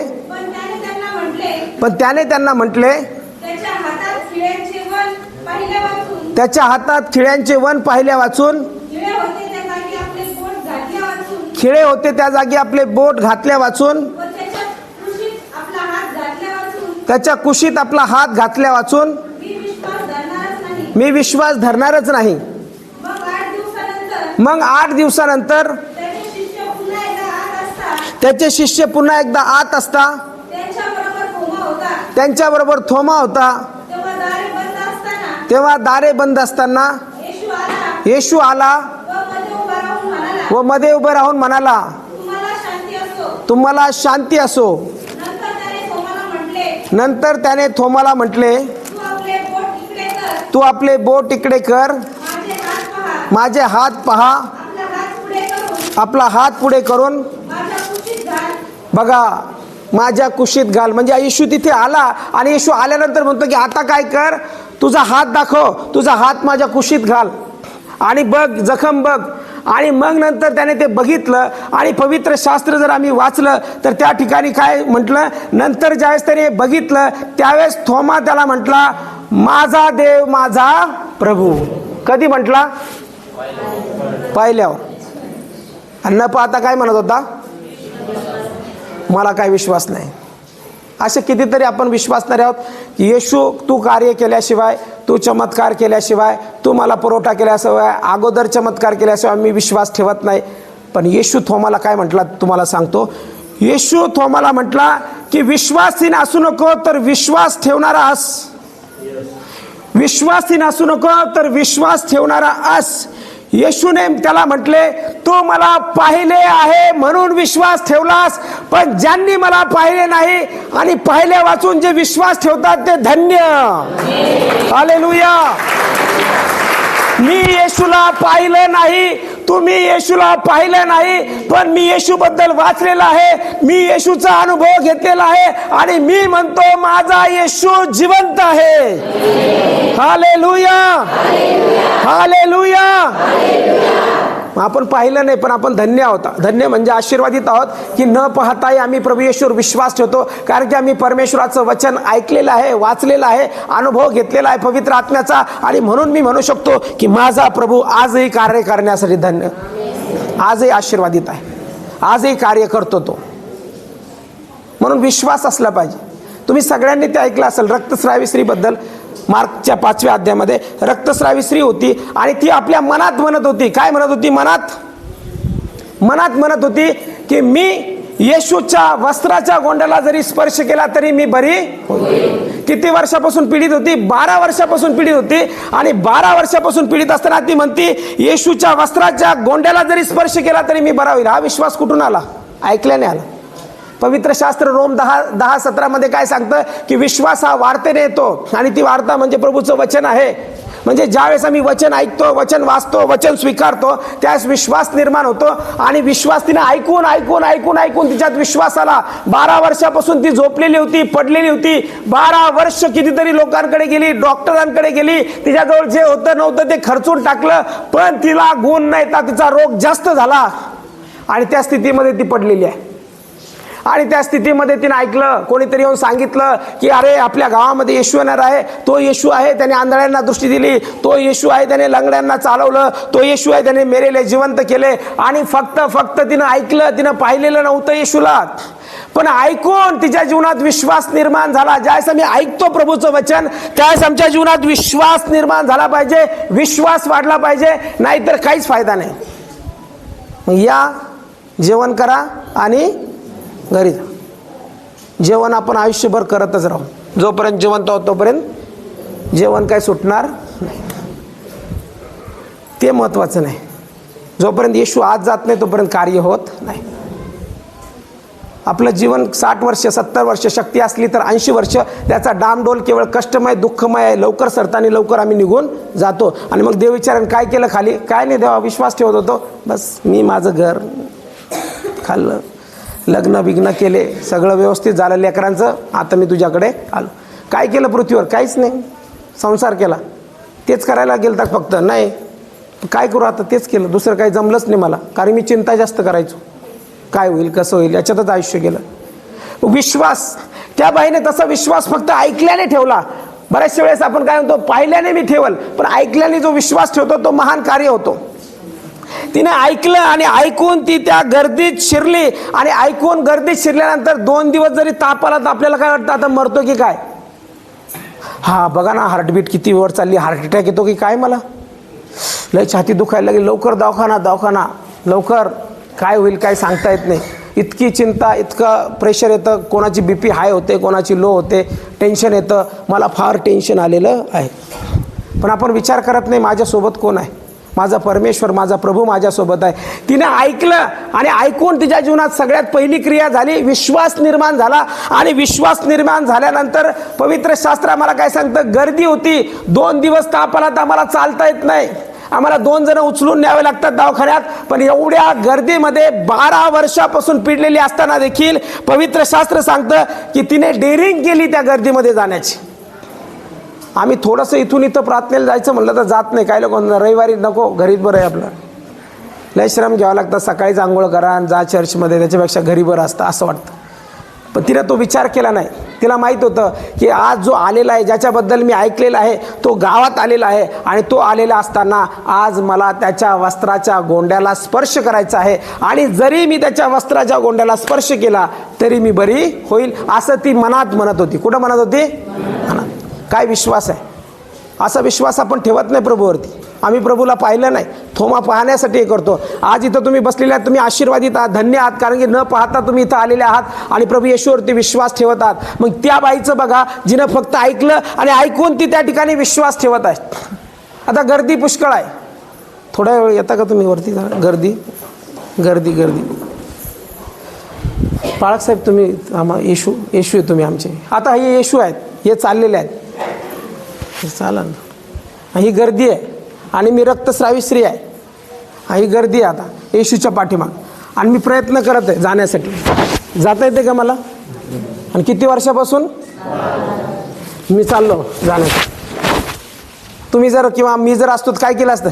पण त्याने त्यांना म्हटले, त्याच्या हातात खिळ्यांचे वन पाहिल्या वाचून, त्याच्या हातात खिळ्यांचे वन पाहिल्या वाचून, खिळे होते त्या जागी आपले बोट घातल्या वाचून, खिळे होते त्या जागी आपले बोट घातल्या वाचून, व त्याच्या कुशीत आपला हात घातल्या वाचून, त्याच्या कुशीत आपला हात घातल्या वाचून मी विश्वास धरणारच नाही. मी विश्वास धरणारच नाही. मग 8 दिवसानंतर मग 8 दिवसानंतर त्याचे शिष्य पुन्हा एकदा आत असता, त्याचे शिष्य पुन्हा एकदा आत असता, त्यांच्याबरोबर थोमा होता. त्यांच्याबरोबर थोमा होता. तेव्हा दारे बंद असताना येशू आला व मध्ये उभं राहून म्हणाला, तुम्हाला शांती असो. तुम्हाला शांती असो. नंतर त्याने थोमाला म्हटले, तू आपले बोट इकडे कर, माझे हात पहा, आपला हात पुढे करून बघा, माझ्या कुशीत घाल. म्हणजे येशू तिथे आला आणि येशू आल्यानंतर म्हणतो की आता काय कर, तुझा हात दाखव, तुझा हात माझ्या कुशीत घाल आणि बघ, जखम बघ. आणि मग नंतर त्याने ते बघितलं. आणि पवित्र शास्त्र जर आम्ही वाचलं तर त्या ठिकाणी काय म्हटलं, नंतर ज्यावेळेस त्याने बघितलं त्यावेळेस थोमा त्याला म्हटला, माझा देव माझा प्रभू. कधी म्हटला? पाहिल्यावर. आणि न पाहता काय म्हणत होता? मला काय विश्वास नाही. असे कितीतरी आपण विश्वासणारे आहोत की येशू तू कार्य केल्याशिवाय, तू चमत्कार केल्याशिवाय, तू मला पुरवठा केल्याशिवाय, अगोदर चमत्कार केल्याशिवाय मी विश्वास ठेवत नाही. पण येशू थोमाला काय म्हटला तुम्हाला सांगतो. येशू थोमाला म्हटला की विश्वासहीन असू नको तर विश्वास ठेवणारा अस. विश्वासहीन असू नको तर विश्वास ठेवणारा अस. येशूने त्याला म्हटले, तू मला पाहिले आहे म्हणून विश्वास ठेवलास, पण ज्यांनी मला पाहिले नाही आणि पाहिले वाचून जे विश्वास ठेवतात ते धन्य. हालेलुया. मी येशूला पाहिलं नाही, तुम्ही येशूला पाहिलं नाही, पण मी येशूबद्दल वाचलेलं आहे, मी येशूचा अनुभव घेतलेला आहे आणि मी म्हणतो माझा येशू जिवंत आहे. Hallelujah, hallelujah. आपण पाहिलं नाही पण आपण धन्य आहोत. धन्य म्हणजे आशीर्वादित आहोत की न पाहताही आम्ही प्रभू येशूवर विश्वास ठेवतो, कारण की आम्ही परमेश्वराचं वचन ऐकलेलं आहे, वाचलेलं आहे, अनुभव घेतलेला आहे पवित्र आत्म्याचा. आणि म्हणून मी म्हणू शकतो की माझा प्रभू आजही कार्य करण्यासाठी धन्य, आजही आशीर्वादित आहे, आजही कार्य करतो तो. म्हणून विश्वास असला पाहिजे. तुम्ही सगळ्यांनी ते ऐकलं असेल रक्तस्रावी स्त्रीबद्दल. मार्कच्या 5व्या अध्यायामध्ये रक्तस्रावी स्त्री होती आणि ती आपल्या मनात म्हणत होती. काय म्हणत होती? मनात म्हणत होती की मी येशूच्या वस्त्राच्या गोंड्याला जरी स्पर्श केला तरी मी बरी होईल. किती वर्षापासून पीडित होती? 12 वर्षापासून पीडित होती. आणि 12 वर्षापासून पीडित असताना ती म्हणती येशूच्या वस्त्राच्या गोंड्याला जरी स्पर्श केला तरी मी बरा होईल. हा विश्वास कुठून आला? ऐकल्याने आला. पवित्र शास्त्र रोम 10:17 मध्ये काय सांगतं की विश्वास हा वाढतेने येतो आणि ती वार्ता म्हणजे प्रभूचं वचन आहे. म्हणजे ज्यावेळेस आम्ही वचन ऐकतो, वचन वाचतो, वचन स्वीकारतो, त्यावेळेस विश्वास निर्माण होतो. आणि विश्वास तिने ऐकून ऐकून ऐकून ऐकून तिच्यात विश्वास आला. 12 वर्षापासून ती झोपलेली होती, पडलेली होती. 12 वर्ष कितीतरी लोकांकडे गेली, डॉक्टरांकडे गेली, तिच्याजवळ जे होतं नव्हतं ते खर्चून टाकलं, पण तिला गुण नाही, तर तिचा रोग जास्त झाला आणि त्या स्थितीमध्ये ती पडलेली आहे. आणि त्या स्थितीमध्ये तिने ऐकलं, कोणीतरी येऊन सांगितलं की अरे आपल्या गावामध्ये येशू येणार आहे, तो येशू आहे त्याने आंधळ्यांना दृष्टी दिली, तो येशू आहे त्याने लंगड्यांना चालवलं, तो येशू आहे त्याने मेलेले जिवंत केले. आणि फक्त तिनं ऐकलं, तिनं पाहिलेलं नव्हतं येशूला, पण ऐकून तिच्या जीवनात विश्वास निर्माण झाला. ज्यावेळेस आम्ही ऐकतो प्रभूचं वचन त्यावेळेस आमच्या जीवनात विश्वास निर्माण झाला पाहिजे, विश्वास वाढला पाहिजे, नाहीतर काहीच फायदा नाही. मग या जेवण करा आणि घरी जा. जेवण आपण आयुष्यभर करतच राहू. जोपर्यंत जिवंत आहोत तोपर्यंत जेवण काय सुटणार नाही. ते महत्त्वाचं नाही. जोपर्यंत येशू आत जात नाही तोपर्यंत कार्य होत नाही. आपलं जीवन 60 वर्ष 70 वर्ष, शक्ती असली तर 80 वर्ष, त्याचा डामडोल केवळ कष्टमय दुःखमय आहे. लवकर सरताना लवकर आम्ही निघून जातो. आणि मग देव विचाराने काय केलं खाली? काय नाही देवा, विश्वास ठेवत होतो, बस मी माझं घर खाल्लं, लग्न बिग्न केले, सगळं व्यवस्थित झालं लेकरांचं, आता मी तुझ्याकडे आलो. काय केलं पृथ्वीवर? काहीच नाही. संसार केला, तेच करायला गेलं तर फक्त. नाही, काय करू आता, तेच केलं. दुसरं काही जमलंच नाही मला, कारण मी चिंता जास्त करायचो. काय होईल, कसं होईल, याच्यातच आयुष्य गेलं. विश्वास, त्या बाईने तसा विश्वास फक्त ऐकल्याने ठेवला. बऱ्याचशा वेळेस आपण काय म्हणतो, पाहिल्याने मी ठेवल, पण ऐकल्याने जो विश्वास ठेवतो तो महान कार्य होतो. तिने ऐकलं आणि ऐकून ती त्या गर्दीत शिरली. आणि ऐकून गर्दीत शिरल्यानंतर 2 दिवस जरी ताप आला तर आपल्याला काय वाटतं, आता मरतो की काय? हा बघा ना, हार्टबीट किती वर चालली, हार्ट अटॅक येतो की काय, मला लय छाती दुखायला लागली, लवकर दवाखाना, लवकर. काय होईल काय सांगता येत नाही. इतकी चिंता, इतकं प्रेशर येतं. कोणाची BP हाय होते, कोणाची लो होते, टेन्शन येतं. मला फार टेन्शन आलेलं आहे. पण आपण विचार करत नाही, माझ्यासोबत कोण आहे? माझा परमेश्वर, माझा प्रभू माझ्यासोबत आहे. तिने ऐकलं आणि ऐकून तिच्या जीवनात सगळ्यात पहिली क्रिया झाली, विश्वास निर्माण झाला. आणि विश्वास निर्माण झाल्यानंतर पवित्र शास्त्र आम्हाला काय सांगतं, गर्दी होती. 2 दिवस ताप आला तर आम्हाला चालता येत नाही, आम्हाला 2 जण उचलून न्यावे लागतात दवाखान्यात. पण एवढ्या गर्दीमध्ये 12 वर्षापासून पिडलेली असताना देखील पवित्र शास्त्र सांगतं की तिने डेअरिंग केली त्या गर्दीमध्ये जाण्याची. आम्ही थोडंसं इथून इथं प्रार्थनेला जायचं म्हणलं तर जात नाही. काय लोक रविवारी नको, घरीच बरं आहे आपलं. लय श्रम घ्यावं लागतं, सकाळीच आंघोळ करा आणि जा चर्चमध्ये, त्याच्यापेक्षा घरी बरं असतं असं वाटतं. पण तिने तो विचार केला नाही. तिला माहीत होतं की आज जो आलेला आहे, ज्याच्याबद्दल मी ऐकलेलं आहे, तो गावात आलेला आहे. आणि तो आलेला असताना आज मला त्याच्या वस्त्राच्या गोंड्याला स्पर्श करायचा आहे. आणि जरी मी त्याच्या वस्त्राच्या गोंड्याला स्पर्श केला तरी मी बरी होईल, असं ती मनात म्हणत होती. कुठं म्हणत होती? मनात. काय विश्वास आहे? असा विश्वास आपण ठेवत नाही प्रभूवरती. आम्ही प्रभूला पाहिलं नाही, थोमा पाहण्यासाठी हे करतो. आज इथं तुम्ही बसलेले आहात, तुम्ही आशीर्वादित आहात, धन्य आहात, कारण की न पाहता तुम्ही इथं आलेले आहात आणि प्रभू येशूवरती विश्वास ठेवत आहात. मग त्या बाईचं बघा, जिनं फक्त ऐकलं आणि ऐकून ती त्या ठिकाणी विश्वास ठेवत आहे. आता गर्दी पुष्कळ आहे. थोड्या वेळ येता का तुम्ही वरती? गर्दी गर्दी गर्दी. बाळक साहेब तुम्ही येशू आहे तुम्ही आमचे. आता हे येशू आहेत, हे चाललेले आहेत. चाला ना, ही गर्दी आहे आणि मी रक्तस्रावी स्त्री आहे. ही गर्दी आहे आता येशूच्या पाठीमाग आणि मी प्रयत्न करत आहे जाण्यासाठी. जाता येते का मला? आणि किती वर्षापासून मी चाललो जाण्यासाठी. तुम्ही जर किंवा मी जर असतो काय केलं असतं?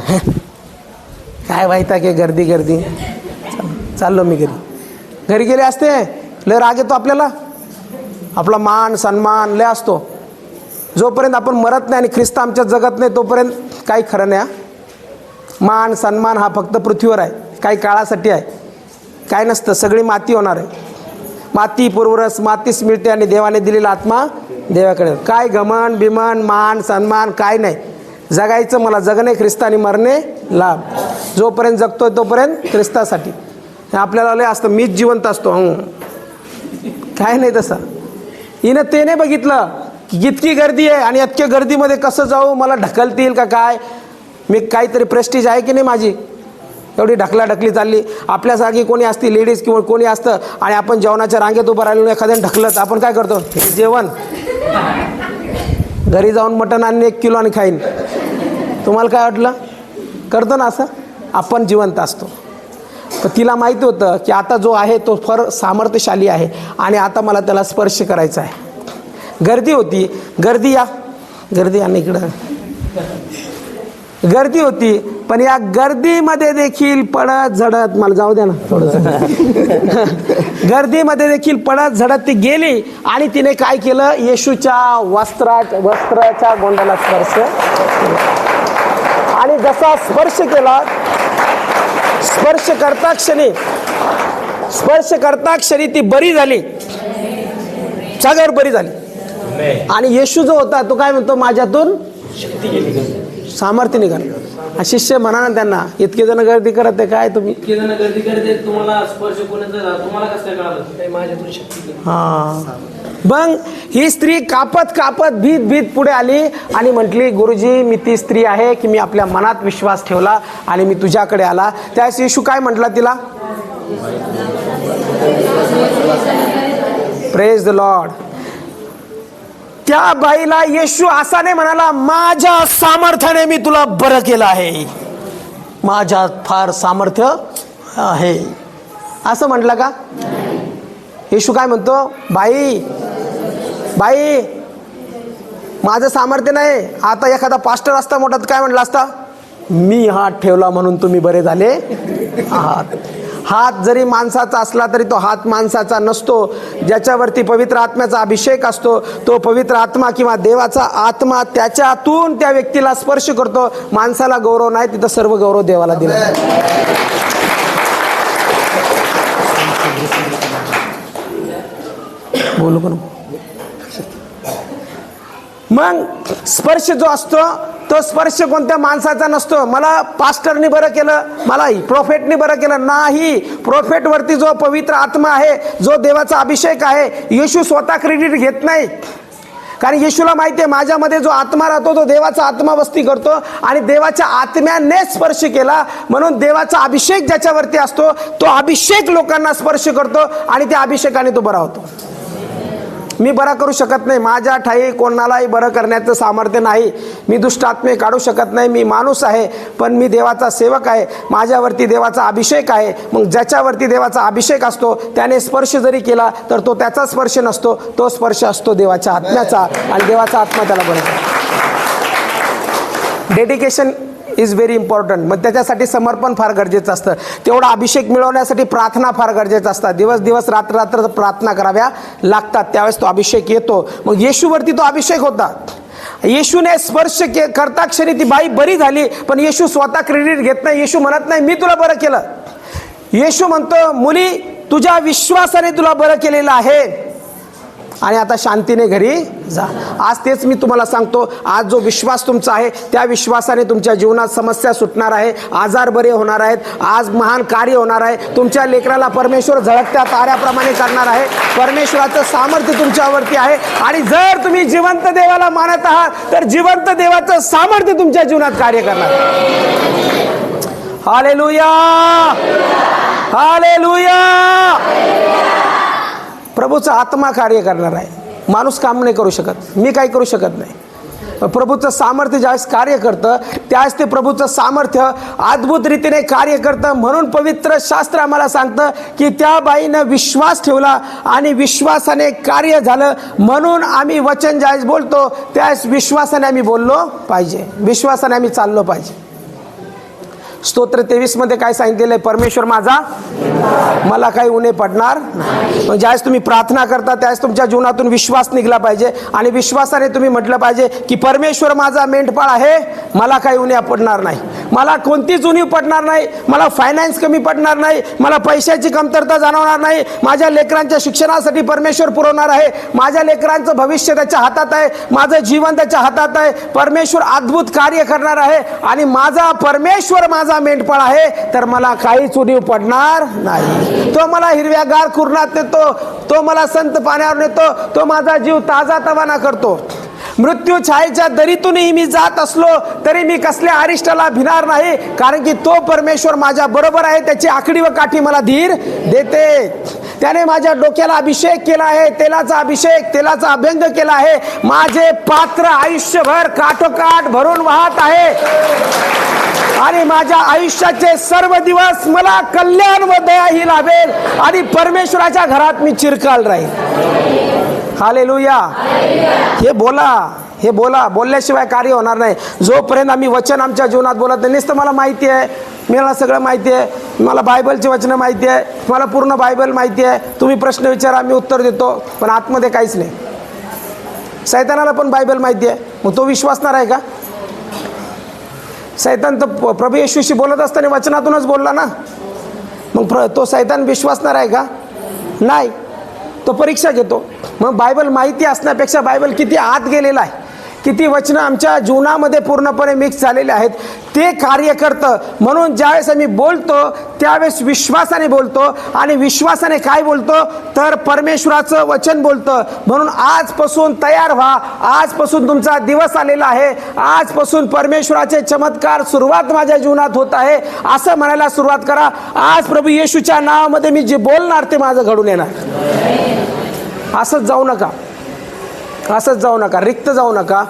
काय माहिती की गर्दी गर्दी, चाललो मी घरी गेले असते. लय राग येतो आपल्याला, आपला मान सन्मान लय असतो. जोपर्यंत आपण मरत नाही आणि ख्रिस्त आमच्या जगत नाही तोपर्यंत काही खरं नाही. मान सन्मान हा फक्त पृथ्वीवर आहे, काही काळासाठी आहे. काय नसतं, सगळी माती होणार आहे. माती पूर्वरस, मातीच मिळते आणि देवाने दिलेला आत्मा देवाकडे. काय घमंड बिमन मान सन्मान काय नाही. जगायचं मला जगणे ख्रिस्तानी, मरणे लाभ. जोपर्यंत जगतोय तोपर्यंत ख्रिस्तासाठी. आपल्याला लय असतं मीच जिवंत असतो, काय नाही तसं. हिनं ते नाही बघितलं की इतकी गर्दी आहे आणि इतक्या गर्दीमध्ये कसं जाऊ, मला ढकलतील का काय, मी काहीतरी प्रेस्टीज आहे की नाही माझी, एवढी ढकलाढकली चालली. आपल्यासारखी कोणी असती लेडीज किंवा कोणी असतं आणि आपण जेवणाच्या रांगेत उभं राहिलो, एखाद्याने ढकलत, आपण काय करतो? जेवण घरी जाऊन मटण आणणे 1 किलो आणि खाईन. तुम्हाला काय वाटलं? करतो ना असं. आपण जिवंत असतो. तर तिला माहिती होतं की आता जो आहे तो फार सामर्थ्यशाली आहे आणि आता मला त्याला स्पर्श करायचा आहे. गर्दी होती, गर्दी आणि इकडं गर्दी होती. पण या गर्दीमध्ये देखील पडत झडत, मला जाऊ द्या ना थोडंसं, गर्दीमध्ये देखील पडत झडत ती गेली आणि तिने काय केलं? येशूच्या वस्त्राच्या गोंड्याला स्पर्श केला. आणि जसा स्पर्श केला, स्पर्श करता क्षणी ती बरी झाली, जागेवर बरी झाली. आणि येशू जो होता तो काय म्हणतो? माझ्यातून सामर्थ्य निघालं. शिष्य म्हणा ना त्यांना, इतके जण गर्दी करत आहे, काय तुम्ही इतके जण गर्दी करते, तुम्हाला स्पर्श कोणाचा, तुम्हाला कसं काय कळालं? माझ्यातून शक्ती. मग ही स्त्री कापत भीत पुढे आली आणि म्हटली, गुरुजी मी ती स्त्री आहे की मी आपल्या मनात विश्वास ठेवला आणि मी तुझ्याकडे आला. त्यावेळेस येशू काय म्हटला तिला? Praise the Lord. त्या बाईला येशू असा नाही म्हणाला, माझ्या सामर्थ्याने मी तुला बरं केलं आहे, माझ्यात फार सामर्थ्य आहे, असं म्हटलं का? येशू काय म्हणतो? बाई माझं सामर्थ्य नाही. आता एखादा पास्टर असता मोठा तर काय म्हटलं असता, मी हात ठेवला म्हणून तुम्ही बरे झाले आहात. हात जरी माणसाचा असला तरी तो हात माणसाचा नसतो. ज्याच्यावरती पवित्र आत्म्याचा अभिषेक असतो तो पवित्र आत्मा किंवा देवाचा आत्मा त्याच्यातून त्या व्यक्तीला स्पर्श करतो. माणसाला गौरव नाही, तिथं सर्व गौरव देवाला दिला. बोलू पण मग स्पर्श जो असतो तो स्पर्श कोणत्या माणसाचा नसतो. मला पास्टरनी बरं केलं, मला प्रोफेटनी बरं केलं नाही. प्रोफेट वरती जो पवित्र आत्मा आहे, जो देवाचा अभिषेक आहे, येशू स्वतः क्रेडिट घेत नाही. कारण येशूला माहिती आहे माझ्यामध्ये जो आत्मा राहतो तो देवाचा आत्मा वस्ती करतो आणि देवाच्या आत्म्याने स्पर्श केला म्हणून देवाचा अभिषेक ज्याच्यावरती असतो तो अभिषेक लोकांना स्पर्श करतो आणि त्या अभिषेकाने तो बरा होतो. मी बरा करू शकत नाही, माझ्या ठाई कोणालाही बरं करण्याचं सामर्थ्य नाही. मी दुष्ट आत्मे काढू शकत नाही, मी माणूस आहे, पण मी देवाचा सेवक आहे. माझ्यावरती देवाचा अभिषेक आहे. मग ज्याच्यावरती देवाचा अभिषेक असतो त्याने स्पर्श जरी केला तर तो त्याचा स्पर्श नसतो, तो स्पर्श असतो देवाच्या आत्म्याचा आणि देवाचा आत्मा त्याला बरं. Dedication is very important. मग त्याच्यासाठी समर्पण फार गरजेचं असतं. तेवढा अभिषेक मिळवण्यासाठी प्रार्थना फार गरजेचं असतात. दिवस दिवस रात्र रात्र प्रार्थना कराव्या लागतात, त्यावेळेस तो अभिषेक येतो. मग येशूवरती तो अभिषेक होता. येशूने स्पर्श करता क्षणी ती बाई बरी झाली, पण येशू स्वतः क्रेडिट घेत नाही. येशू म्हणत नाही मी तुला बरं केलं. येशू म्हणतो मुली तुझ्या विश्वासाने तुला बरं केलेलं आहे आणि आता शांतीने घरी जा. आज तेच मी तुम्हाला सांगतो, आज जो विश्वास तुमचा आहे त्या विश्वासाने तुमच्या जीवनात समस्या सुटणार आहे, आजार बरे होणार आहेत, आज महान कार्य होणार आहे. तुमच्या लेकराला परमेश्वर झळकत्या ताऱ्याप्रमाणे करणार आहे. परमेश्वराचं सामर्थ्य तुमच्यावरती आहे आणि जर तुम्ही जिवंत देवाला मानत आहात तर जिवंत देवाचं सामर्थ्य तुमच्या जीवनात कार्य करणार आहे. Hallelujah, hallelujah. प्रभूचा आत्मा कार्य करणार आहे. माणूस काम नाही करू शकत, मी काही करू शकत नाही. प्रभूचं सामर्थ्य ज्यावेळेस कार्य करतं त्यावेळेस ते प्रभूचं सामर्थ्य अद्भुत रीतीने कार्य करतं. म्हणून पवित्र शास्त्र आम्हाला सांगतं की त्या बाईनं विश्वास ठेवला आणि विश्वासाने कार्य झालं. म्हणून आम्ही वचन ज्यावेळेस बोलतो त्यावेळेस विश्वासाने आम्ही बोललो पाहिजे, विश्वासाने आम्ही चाललो पाहिजे. स्तोत्र 23 मध्ये काय सांगितलेलं आहे, परमेश्वर माझा मला काही उणे पडणार नाही. मग ज्यावेळेस तुम्ही प्रार्थना करता त्यावेळेस तुमच्या जीवनातून विश्वास निघला पाहिजे आणि विश्वासाने तुम्ही म्हटलं पाहिजे की परमेश्वर माझा मेंढपाळ आहे, मला काही उणे पडणार नाही, मला कोणतीच उणीव पडणार नाही, मला फायनान्स कमी पडणार नाही, मला पैशाची कमतरता जाणवणार नाही, माझ्या लेकरांच्या शिक्षणासाठी परमेश्वर पुरवणार आहे, माझ्या लेकरांचं भविष्य त्याच्या हातात आहे, माझं जीवन त्याच्या हातात आहे, परमेश्वर अद्भुत कार्य करणार आहे आणि माझा परमेश्वर माझा मेंढपाळ आहे तर मला काहीच उणीव पडणार नाही. तो मला हिरव्यागार कुरणात नेतो, तो मला संत पाण्यावर नेतो, तो माझा जीव ताजा तवाना करतो. मृत्यू छायेच्या दरीतूनही मी जात असलो तरी मी कसल्या अरिष्टाला भिणार नाही, कारण की तो परमेश्वर माझ्या बरोबर आहे. त्याची आखडी व काठी मला धीर देते. त्याने माझ्या डोक्याला अभिषेक केला आहे, तेलाचा अभिषेक, तेलाचा अभ्यंग केला आहे. माझे पात्र आयुष्यभर काठोकाठ भरून वाहत आहे आणि माझ्या आयुष्याचे सर्व दिवस मला कल्याण व दया ही लाभेल आणि परमेश्वराच्या घरात मी चिरकाल राहील. हालेलुया. हे बोला, हे बोला, बोलल्याशिवाय कार्य होणार नाही. जोपर्यंत आम्ही वचन आमच्या जीवनात बोलत नाही. नुसतं मला माहिती आहे, मला सगळं माहिती आहे, मला बायबलची वचनं माहिती आहे, मला पूर्ण बायबल माहिती आहे, तुम्ही प्रश्न विचारा मी उत्तर देतो, पण आतमध्ये काहीच नाही. सैतानाला पण बायबल माहिती आहे, मग तो विश्वासणार आहे का? सैतान तर प्रभू येशूशी बोलत असताना वचनातूनच बोलला ना, मग तो सैतान विश्वासणार आहे का? नाही, तो परीक्षा घेतो. मग बायबल माहिती असण्यापेक्षा बायबल किती आत गेलेला आहे, किती वचनं आमच्या जीवनामध्ये पूर्णपणे मिक्स झालेले आहेत, ते कार्य करतं. म्हणून ज्यावेळेस आम्ही बोलतो त्यावेळेस विश्वासाने बोलतो आणि विश्वासाने काय बोलतो तर परमेश्वराचं वचन बोलतं. म्हणून आजपासून तयार व्हा, आजपासून तुमचा दिवस आलेला आहे, आजपासून परमेश्वराचे चमत्कार सुरुवात माझ्या जीवनात होत आहे असं म्हणायला सुरुवात करा. आज प्रभू येशूच्या नावामध्ये मी जे बोलणार ते माझं घडून येणार. असंच जाऊ नका, असंच जाऊ नका, रिक्त जाऊ नका,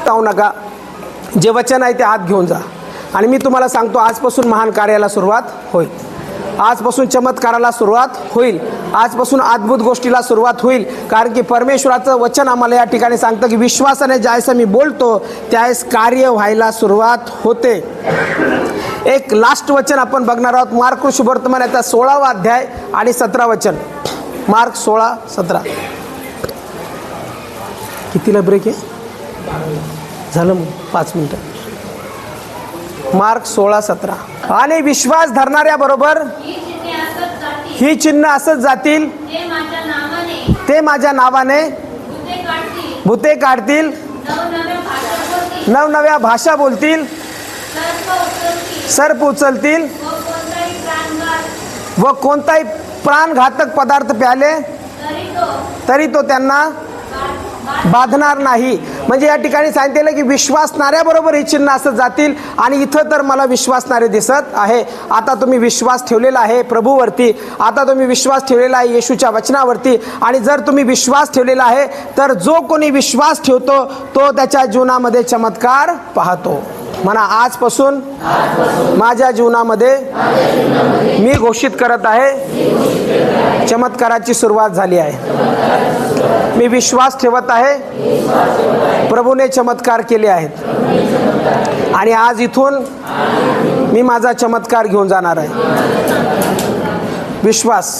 जाऊ नका. जे वचन आहे ते आत घेऊन जा आणि मी तुम्हाला सांगतो आजपासून महान कार्याला सुरुवात होईल. आजपासून चमत्काराला सुरुवात होईल, आजपासून अद्भुत गोष्टीला सुरुवात होईल. कारण की परमेश्वराचं वचन आम्हाला या ठिकाणी सांगतं की विश्वासाने ज्यावेळेस मी बोलतो त्यावेळेस कार्य व्हायला सुरुवात होते. एक लास्ट वचन आपण बघणार आहोत, मार्क शुभवर्तमान याचा 16वा अध्याय आणि 17 वचन. मार्क 16-17. कितीला ब्रेक आहे? झालं मग 5 मिनिटं. मार्क 16-17. आणि विश्वास धरणाऱ्या बरोबर ही चिन्ह असंच जातील, ते माझ्या नावाने भूते काढतील, नवनव्या भाषा बोलतील, सर्प उचलतील व कोणताही प्राणघातक पदार्थ प्याले तरी तो त्यांना बाधणार नाही. म्हणजे या ठिकाणी सांगितलेलं की विश्वासणाऱ्याबरोबर ही चिन्ह असं जातील. आणि इथं तर मला विश्वासणारे दिसत आहे. आता तुम्ही विश्वास ठेवलेला आहे प्रभूवरती, आता तुम्ही विश्वास ठेवलेला आहे येशूच्या वचनावरती. आणि जर तुम्ही विश्वास ठेवलेला आहे तर जो कोणी विश्वास ठेवतो तो त्याच्या जीवनामध्ये चमत्कार पाहतो. म्हणा, आजपासून माझ्या जीवनामध्ये मी घोषित करत आहे चमत्काराची सुरुवात झाली आहे. मी विश्वास ठेवत आहे, प्रभूने चमत्कार केले आहेत आणि आज इथून मी माझा चमत्कार घेऊन जाणार आहे. विश्वास,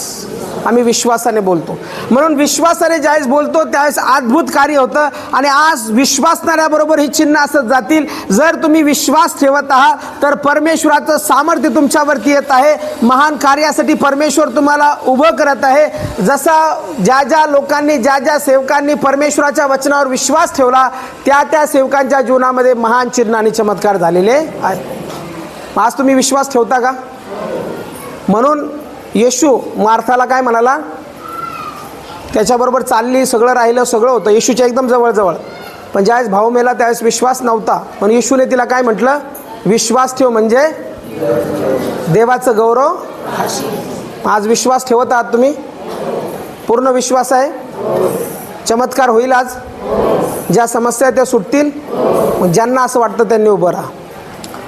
आम्ही विश्वासाने बोलतो. म्हणून विश्वासाने ज्यावेळेस बोलतो त्यावेळेस अद्भुत कार्य होतं. आणि आज विश्वासणाऱ्याबरोबर ही चिन्ह असत जातील. जर तुम्ही विश्वास ठेवत आहात तर परमेश्वराचं सामर्थ्य तुमच्यावरती येत आहे. महान कार्यासाठी परमेश्वर तुम्हाला उभं करत आहे. जसा ज्या ज्या लोकांनी, ज्या ज्या सेवकांनी परमेश्वराच्या वचनावर विश्वास ठेवला त्या त्या सेवकांच्या जीवनामध्ये महान चिन्ह आणि चमत्कार झालेले आहेत. आज तुम्ही विश्वास ठेवता का? म्हणून येशू मार्थाला काय म्हणाला? त्याच्याबरोबर चालली, सगळं राहिलं, सगळं होतं, येशूच्या एकदम जवळजवळ. पण ज्यावेळेस भाऊ मेला त्यावेळेस विश्वास नव्हता. पण येशूने तिला काय म्हटलं? विश्वास ठेव म्हणजे देवाचं गौरव. आज विश्वास ठेवत आहात तुम्ही? पूर्ण विश्वास आहे? चमत्कार होईल आज. ज्या समस्या आहेत त्या सुटतील. ज्यांना असं वाटतं त्यांनी उभं राहा.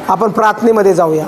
आपण प्रार्थनेमध्ये जाऊया.